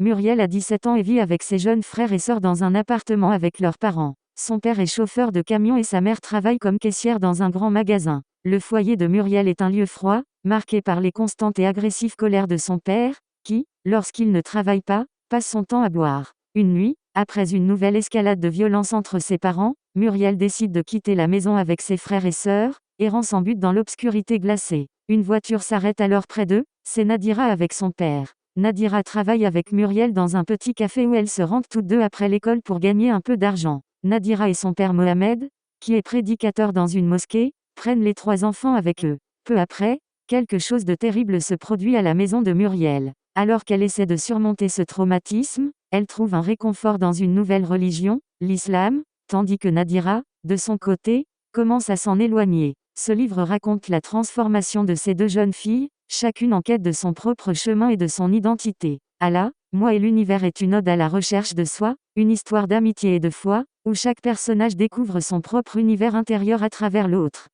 Muriel a 17 ans et vit avec ses jeunes frères et sœurs dans un appartement avec leurs parents. Son père est chauffeur de camion et sa mère travaille comme caissière dans un grand magasin. Le foyer de Muriel est un lieu froid, marqué par les constantes et agressives colères de son père, qui, lorsqu'il ne travaille pas, passe son temps à boire. Une nuit, après une nouvelle escalade de violence entre ses parents, Muriel décide de quitter la maison avec ses frères et sœurs, errant sans but dans l'obscurité glacée. Une voiture s'arrête alors près d'eux, c'est Nadira avec son père. Nadira travaille avec Muriel dans un petit café où elles se rendent toutes deux après l'école pour gagner un peu d'argent. Nadira et son père Mohamed, qui est prédicateur dans une mosquée, prennent les 3 enfants avec eux. Peu après, quelque chose de terrible se produit à la maison de Muriel. Alors qu'elle essaie de surmonter ce traumatisme, elle trouve un réconfort dans une nouvelle religion, l'islam, tandis que Nadira, de son côté, commence à s'en éloigner. Ce livre raconte la transformation de ces 2 jeunes filles, chacune en quête de son propre chemin et de son identité. Allah, moi et l'univers est une ode à la recherche de soi, une histoire d'amitié et de foi, où chaque personnage découvre son propre univers intérieur à travers l'autre.